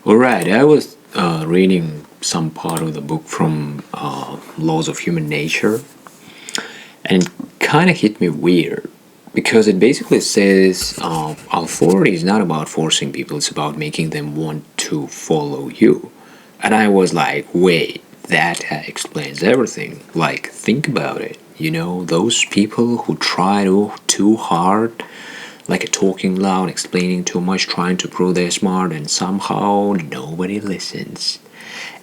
Alright, I was reading some part of the book from Laws of Human Nature, and it kind of hit me weird because it basically says authority is not about forcing people, it's about making them want to follow you. And I was like, wait, that explains everything. Like, think about it. You know, those people who try too hard, like talking loud, explaining too much, trying to prove they're smart, and somehow nobody listens.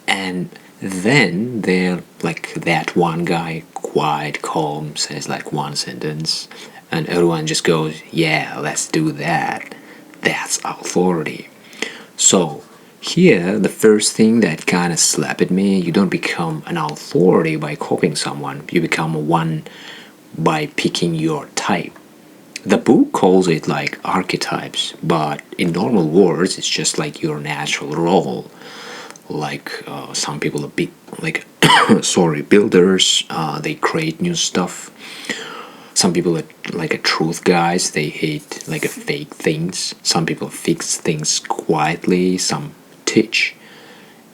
And then they're like that one guy, quiet, calm, says like one sentence, and everyone just goes, yeah, let's do that. That's authority. So, here, the first thing that kind of slapped at me, you don't become an authority by copying someone, you become one by picking your type. The book calls it like archetypes, but in normal words, it's just like your natural role. Like some people are big, like sorry, builders. They create new stuff. Some people are like a truth guys. They hate like a fake things. Some people fix things quietly. Some teach.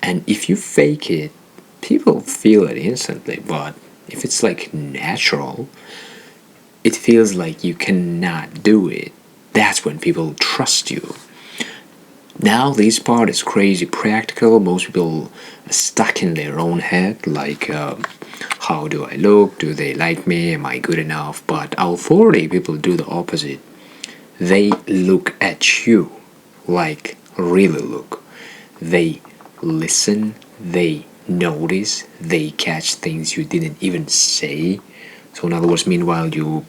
And if you fake it, people feel it instantly. But if it's like natural, it feels like you cannot do it. That's when people trust you. Now this part is crazy practical. Most people are stuck in their own head, like how do I look? Do they like me? Am I good enough? But authority people do the opposite. They look at you, like really look. They listen. They notice. They catch things you didn't even say. So in other words, meanwhile you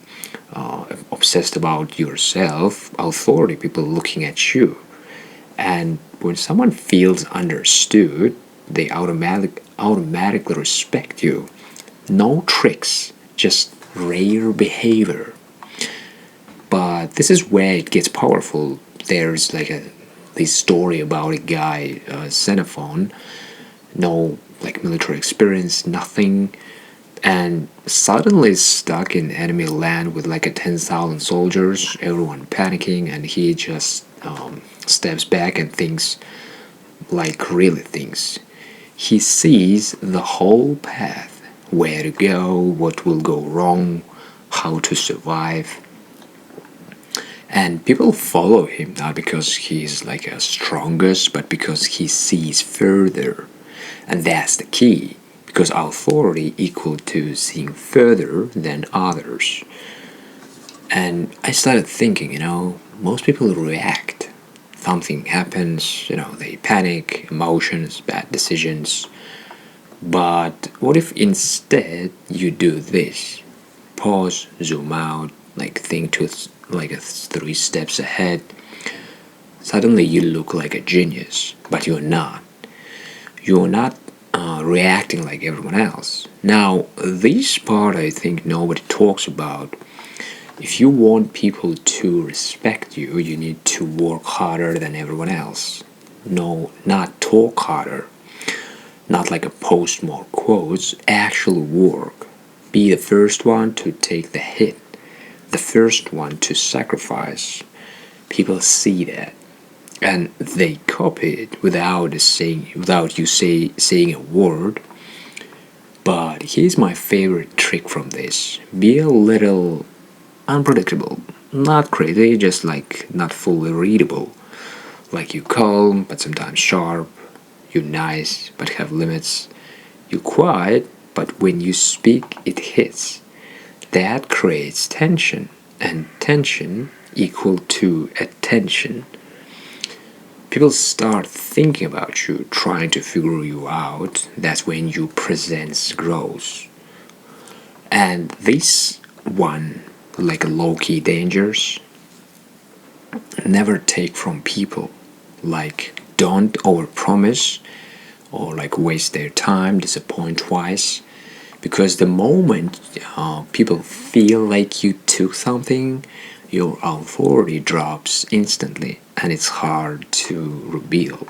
obsessed about yourself, authority people looking at you. And when someone feels understood, they automatically respect you. No tricks, just rare behavior. But this is where it gets powerful. There's like this story about a guy, Xenophon, no like military experience, nothing, and suddenly stuck in enemy land with like a 10,000 soldiers, everyone panicking, and he just steps back and thinks, like really thinks. He sees the whole path, where to go, what will go wrong, how to survive. And people follow him not because he's like a strongest, but because he sees further. And that's the key, because authority equal to seeing further than others. And I started thinking, most people react. Something happens, they panic, emotions, bad decisions. But what if instead you do this? Pause, zoom out, like think to like 3 steps ahead. Suddenly you look like a genius, but you're not. You're not reacting like everyone else. Now, this part I think nobody talks about. If you want people to respect you, you need to work harder than everyone else. No, not talk harder. Not like a post more quotes, actual work. Be the first one to take the hit, the first one to sacrifice. People see that, and they copy it without you saying a word. But here's my favorite trick from this: be a little unpredictable, not crazy, just like not fully readable. Like you calm but sometimes sharp, you nice but have limits, you quiet but when you speak it hits. That creates tension, and tension equal to attention. People start thinking about you, trying to figure you out. That's when your presence grows. And this one, like low key dangers, never take from people. Like, don't overpromise or like waste their time, disappoint twice. Because the moment people feel like you took something, your authority drops instantly and it's hard to rebuild.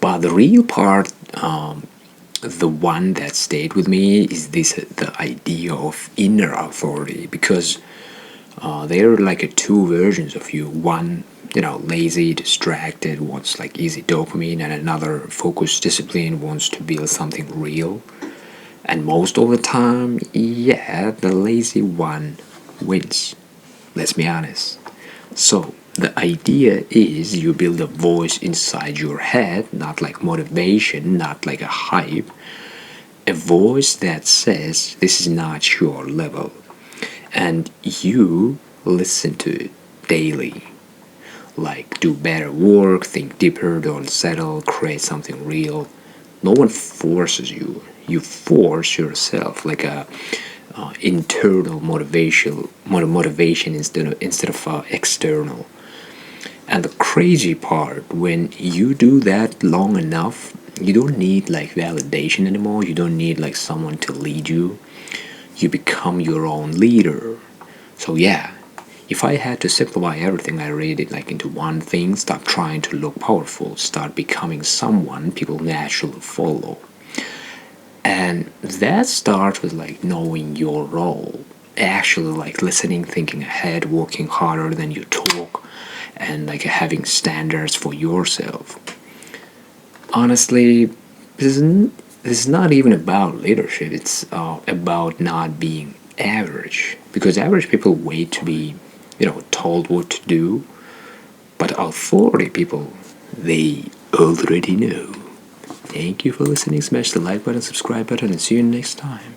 But the real part, the one that stayed with me, is this the idea of inner authority, because there are like two versions of you. One lazy, distracted, wants like easy dopamine, and another focused, discipline wants to build something real. And most of the time, yeah, the lazy one wins. Let's be honest. So, the idea is you build a voice inside your head, not like motivation, not like a hype, a voice that says this is not your level. And you listen to it daily. Like, do better work, think deeper, don't settle, create something real. No one forces you. You force yourself, like a internal motivation instead of external. And the crazy part, when you do that long enough, you don't need like validation anymore. You don't need like someone to lead you. You become your own leader. So yeah, if I had to simplify everything, I read it like into one thing: stop trying to look powerful, start becoming someone people naturally follow. And that starts with like knowing your role, actually like listening, thinking ahead, working harder than you talk, and like having standards for yourself. Honestly, this is not even about leadership. It's about not being average, because average people wait to be, told what to do, but authority people, they already know. Thank you for listening. Smash the like button, subscribe button, and see you next time.